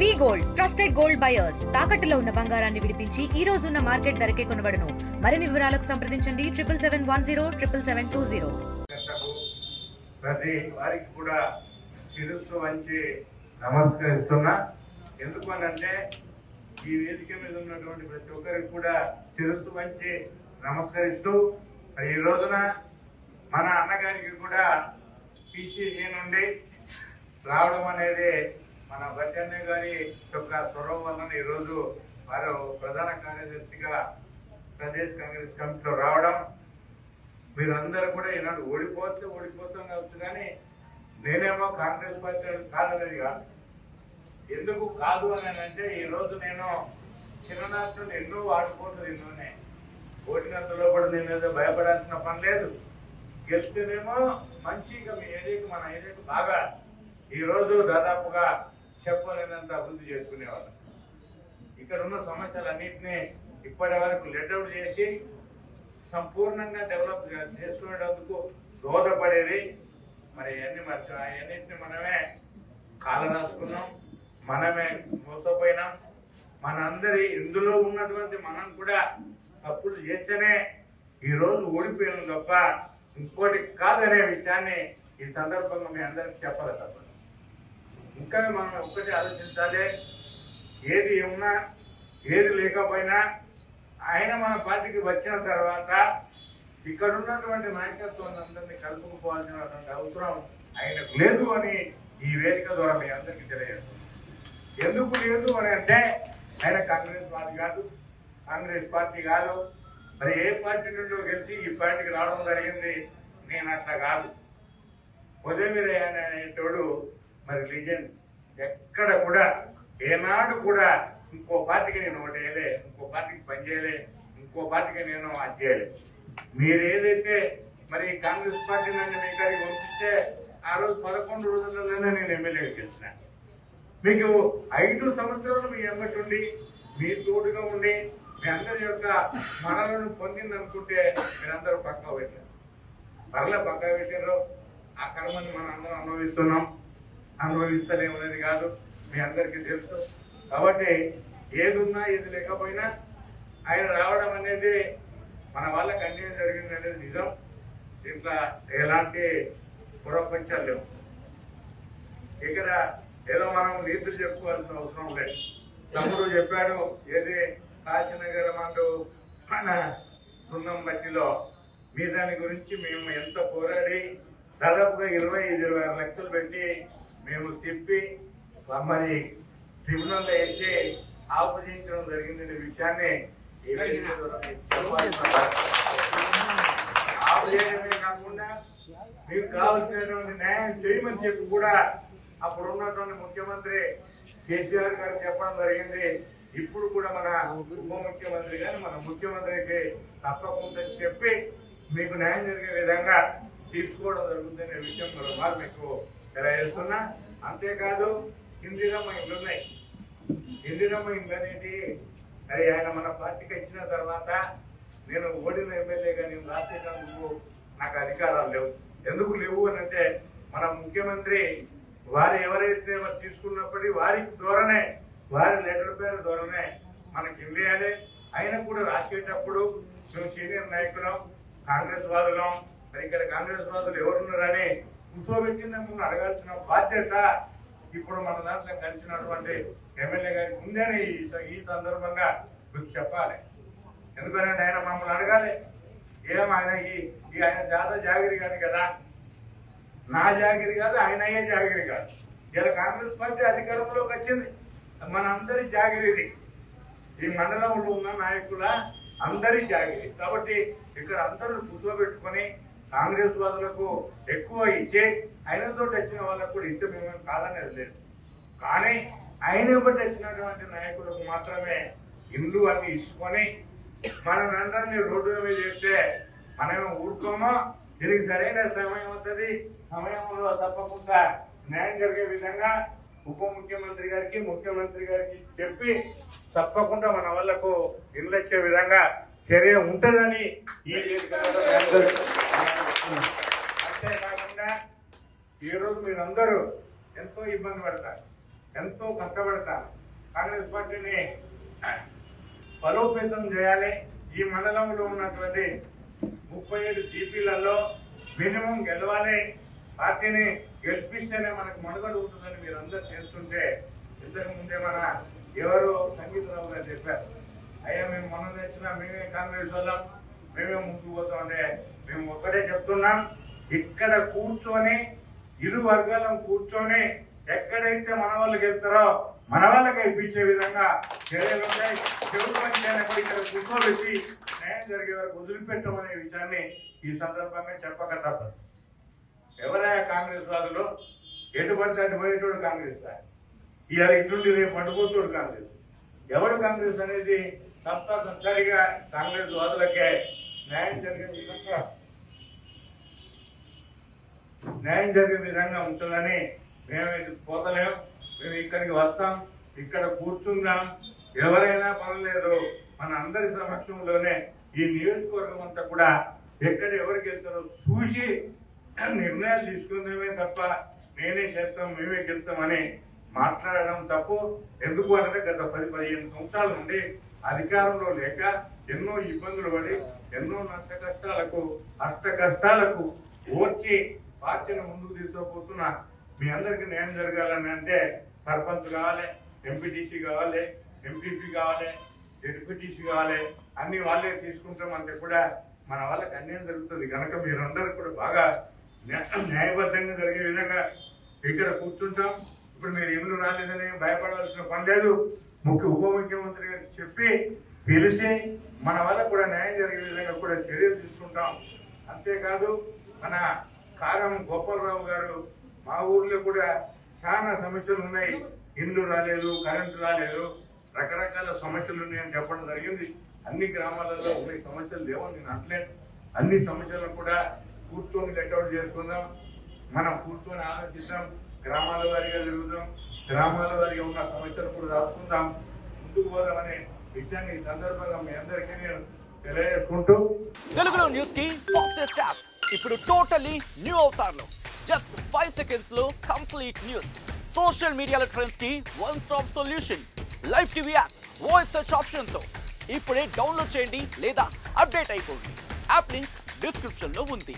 వి gold trusted gold buyers తాకట్టులో ఉన్న బంగారాన్ని విడిపించి ఈ రోజు ఉన్న మార్కెట్ ధరకే కొనబడును. మరిన్ని వివరాలకు సంప్రదించండి 77107720. ప్రతి వారికి కూడా శిరస్సు వంచి నమస్కరిస్తున్నా. ఎందుకు అనంటే ఈ వేదిక మీద ఉన్నటువంటి ప్రతి ఒక్కరికి కూడా శిరస్సు వంచి నమస్కరిస్తూ ఈ రోజున మన అన్నగారికి కూడా పిసిసి నుండి రావడం అనేది మన బచ్చన్న గారి యొక్క చొరవ వలన ఈరోజు వారు ప్రధాన కార్యదర్శిగా ప్రదేశ్ కాంగ్రెస్ కమిటీలో రావడం, మీరందరూ కూడా ఈనాడు ఓడిపోతాం కావచ్చు, కానీ నేనేమో కాంగ్రెస్ పార్టీ కాదనేది కాదు. ఎందుకు కాదు అని అంటే ఈరోజు నేను చిన్ననాటి ఎన్నో వాడుకోవట్లేదు, ఎన్నోనే ఓడినంతలో కూడా నేను ఏదో భయపడాల్సిన పని లేదు. గెలిస్తేనేమో మంచిగా మీ ఏరియాకి మన ఏరియాకి బాగా ఈరోజు దాదాపుగా చెప్పలేనంత అభివృద్ధి చేసుకునేవాళ్ళం. ఇక్కడ ఉన్న సమస్యలన్నింటినీ ఇప్పటి వరకు లెట్అవుట్ చేసి సంపూర్ణంగా డెవలప్ చేసుకునేందుకు దోహదపడేది. మరి అన్నింటినీ మనమే కాల రాసుకున్నాం, మనమే మోసపోయినాం. మనందరి ఇందులో ఉన్నటువంటి మనం కూడా తప్పులు చేస్తేనే ఈరోజు ఓడిపోయినాం తప్ప ఇంకోటి కాదనే విషయాన్ని ఈ సందర్భంగా మీ అందరికి చెప్పాలి తప్ప. ఇంకా మనం ఒక్కటి ఆలోచించాలి, ఏది ఉన్నా ఏది లేకపోయినా ఆయన మన పార్టీకి వచ్చిన తర్వాత ఇక్కడ ఉన్నటువంటి నాయకత్వాన్ని అందరినీ కలుపుకుపోవాల్సినటువంటి అవసరం ఆయనకు లేదు అని ఈ వేదిక ద్వారా మీ అందరికీ తెలియజేస్తుంది. ఎందుకు లేదు అని అంటే ఆయన కాంగ్రెస్ పార్టీ కాదు, మరి ఏ పార్టీ నుండి గెలిచి ఈ పార్టీకి రావడం జరిగింది. నేను అట్లా కాదు. ఉదయమీర అనేటోడు మరి లిజెండ్, ఎక్కడ కూడా ఏనాడు కూడా ఇంకో పార్టీకి నేను ఒకటి వేయలే, ఇంకో పార్టీకి పనిచేయలే, ఇంకో పార్టీకి నేను అది చేయలే. మీరు ఏదైతే మరి కాంగ్రెస్ పార్టీ నన్ను మీ గారికి పంపిస్తే ఆ రోజు 11 రోజులలోనే నేను ఎమ్మెల్యేకి గెలిచిన. మీకు 5 సంవత్సరాలు మీ ఎమ్మటి ఉండి మీ తోడుగా ఉండి మీ అందరి యొక్క మనలను పొందిందనుకుంటే మీరందరూ పక్కా పెట్టారు. పర్లే పక్కా పెట్టారు. ఆ కర్మని మనం అందరం అనుభవిస్తలేమనేది కాదు, మీ అందరికీ తెలుసు. కాబట్టి ఏది ఉన్నా ఏది లేకపోయినా ఆయన రావడం అనేది మన వాళ్ళకి అన్యాయం జరిగింది అనేది నిజం. దీంట్లో ఎలాంటి పురపంచాలు లేవు. ఇక్కడ ఏదో మనం నీతులు చెప్పుకోవాల్సిన అవసరం లేదు. తమ్ముడు చెప్పాడు, ఏది కాశీనగర్ మందు మన బృందం బట్టిలో మీ దాని గురించి మేము ఎంత పోరాడి దాదాపుగా 25-26 లక్షలు పెట్టి మేము తిప్పి మరి ట్రిబ్యునల్ వేసి ఆపదించడం జరిగిందనే విషయాన్ని ఆపదేయడమే కాకుండా మీకు కావాల్సినటువంటి న్యాయం చేయమని చెప్పి కూడా అప్పుడు ఉన్నటువంటి ముఖ్యమంత్రి కేసీఆర్ గారు చెప్పడం జరిగింది. ఇప్పుడు కూడా మన ఉప ముఖ్యమంత్రి కానీ మన ముఖ్యమంత్రికి తప్పకుండా చెప్పి మీకు న్యాయం జరిగే విధంగా తీసుకోవడం జరుగుతుందనే విషయం మరోమారు మీకు తెలియజేస్తున్నా. అంతేకాదు ఇందిరమ్మ ఇండ్లు ఉన్నాయి. ఇందిరమ్మ ఇండ్లు అనేది అది ఆయన మన పార్టీకి ఇచ్చిన తర్వాత నేను ఓడిన ఎమ్మెల్యేగా నేను రాసేటందుకు నాకు అధికారాలు లేవు. ఎందుకు లేవు అని అంటే మన ముఖ్యమంత్రి వారు ఎవరైతే తీసుకున్నప్పటికీ వారి ద్వారానే వారి లెటర్ పేరు ద్వారానే మనకి ఇవ్వాలి. ఆయన కూడా రాసేటప్పుడు మేము సీనియర్ నాయకులం, కాంగ్రెస్ వాదులం, మరి ఇక్కడ కాంగ్రెస్ వాదులు ఎవరున్నారని కూర్చోబెట్టిన ముందు అడగాల్సిన బాధ్యత ఇప్పుడు మన దాంట్లో కలిసినటువంటి ఎమ్మెల్యే గారికి ఉందని ఈ సందర్భంగా మీకు చెప్పాలి. ఎందుకంటే ఆయన మమ్మల్ని అడగాలి, ఏం ఆయన ఆయన జాగిరి కాదు కదా, నా జాగిరి కాదు, ఆయన అయ్యే జాగిరి కాదు. ఇలా కాంగ్రెస్ పార్టీ అధికారంలోకి వచ్చింది, మన అందరి జాగిరిది, ఈ మండలంలో ఉన్న నాయకుల అందరి జాగిరి. కాబట్టి ఇక్కడ అందరూ కూర్చోబెట్టుకొని కాంగ్రెస్ వాదులకు ఎక్కువ ఇచ్చి ఆయనతో వచ్చిన వాళ్ళకు కూడా ఇంత మేము కాదనేది లేదు. కానీ ఆయన బట్టి వచ్చినటువంటి నాయకులకు మాత్రమే ఇల్లు అన్ని ఇసుకొని మనందరినీ రోడ్డు మీద చేస్తే మనమేమో ఊరుకోమో. దీనికి సరైన సమయం అవుతుంది. సమయంలో తప్పకుండా న్యాయం జరిగే విధంగా ఉప ముఖ్యమంత్రి గారికి ముఖ్యమంత్రి గారికి చెప్పి తప్పకుండా మన వాళ్లకు ఇల్లు వచ్చే విధంగా చర్య ఉంటుందని ఈ అంతేకాకుండా ఈరోజు మీరందరూ ఎంతో ఇబ్బంది పడతారు. ఎంతో కష్టపడతాను. కాంగ్రెస్ పార్టీని బలోపేతం చేయాలి. ఈ మండలంలో ఉన్నటువంటి 37 జీపీలలో మినిమం గెలవాలి. పార్టీని గెలిపిస్తేనే మనకు మనుగడ ఉంటుందని మీరు అందరూ చేస్తుంటే, ఇంతకు ముందే మన ఎవరు సంగీతరావు గారు చెప్పారు, అయ్యా మేము మనం తెచ్చినా మేమే కాంగ్రెస్ వాళ్ళం, మేమే ముందుకు పోతాం అంటే, మేము ఒక్కటే చెప్తున్నాం, ఇక్కడ కూర్చొని ఇరు వర్గాలను కూర్చొని ఎక్కడైతే మన వాళ్ళకి వెళ్తారో మన వాళ్ళకి ఇప్పించే విధంగా చర్యలు ఉంటాయి. చెడు పనికైనా కూడా ఇక్కడ కూర్చోబెట్టి న్యాయం జరిగే వరకు వదిలిపెట్టమనే విషయాన్ని ఈ సందర్భంగా చెప్పక తప్పదు. ఎవరైనా కాంగ్రెస్ వాళ్ళు ఎటు పంచాయతీ పోయేటోడు కాంగ్రెస్, ఇవాళ ఇటుండి రేపు పడిపోతాడు కాంగ్రెస్. ఎవరు కాంగ్రెస్ అనేది తప్పనిసరిగా కాంగ్రెస్ వాదులకే న్యాయం జరిగే విధంగా ఉంటుందని మేమైతే పోతలేం. మేము ఇక్కడికి వస్తాం, ఇక్కడ కూర్చుందాం, ఎవరైనా పర్వాలేదు, మన అందరి సమక్షంలోనే ఈ నియోజకవర్గం అంతా కూడా ఎక్కడ ఎవరికి వెళ్తారో చూసి నిర్ణయాలు తీసుకుందామే తప్ప నేనే చేస్తాం మేమే గెలుస్తామని మాట్లాడడం తప్పు. ఎందుకు అంటే గత 10-15 సంవత్సరాల నుండి అధికారంలో లేక ఎన్నో ఇబ్బందులు పడి ఎన్నో అష్ట కష్టాలకు ఓర్చి పార్టీని ముందుకు తీసుకుపోతున్న మీ అందరికి న్యాయం జరగాలని అంటే సర్పంచ్ కావాలి, ఎంపీటీసీ కావాలి, ఎంపీపీ కావాలి, డిప్యూటీసీ కావాలి, అన్ని వాళ్ళే తీసుకుంటామంటే కూడా మన వాళ్ళకి అన్యాయం జరుగుతుంది. కనుక మీరందరూ కూడా బాగా న్యాయబద్ధంగా జరిగే విధంగా ఇక్కడ కూర్చుంటాం. ఇప్పుడు మీరు ఇల్లు రాలేదని భయపడాల్సిన పని లేదు. ఉప ముఖ్యమంత్రి గారికి చెప్పి పిలిచి మన వాళ్ళకు కూడా న్యాయం జరిగే విధంగా కూడా చర్యలు తీసుకుంటాం. అంతేకాదు మన కారం గోపాలరావు గారు మా ఊర్లో కూడా చాలా సమస్యలు ఉన్నాయి, ఇల్లు రాలేదు, కరెంటు రాలేదు, రకరకాల సమస్యలు ఉన్నాయని చెప్పడం జరిగింది. అన్ని గ్రామాలలో ఉన్న సమస్యలు లేవని నేను అంటలేను. అన్ని సమస్యలను కూడా కూర్చొని లెట్అవుట్ చేసుకుందాం, మనం కూర్చొని ఆలోచిద్దాం, గ్రామాల వారిగా జరుగుదాం, గ్రామాల వారిగా ఉన్న సమస్యలు కూడా రాసుకుందాం, ముందుకు పోదామనే విషయాన్ని ఈ సందర్భంగా మీ అందరికీ నేను తెలియజేసుకుంటూ తెలుగులో న్యూస్ కి ఫాస్టెస్ట్ యాప్ ఇప్పుడు టోటలీ న్యూ అవతార్లో జస్ట్ 5 seconds లో కంప్లీట్ న్యూస్, సోషల్ మీడియాలో ట్రెండ్స్ కి one stop solution, live TV app, voice search option తో ఇప్పుడే డౌన్లోడ్ చేయండి లేదా అప్డేట్ అయిపోండి. యాప్ లింక్ డిస్క్రిప్షన్ లో ఉంది.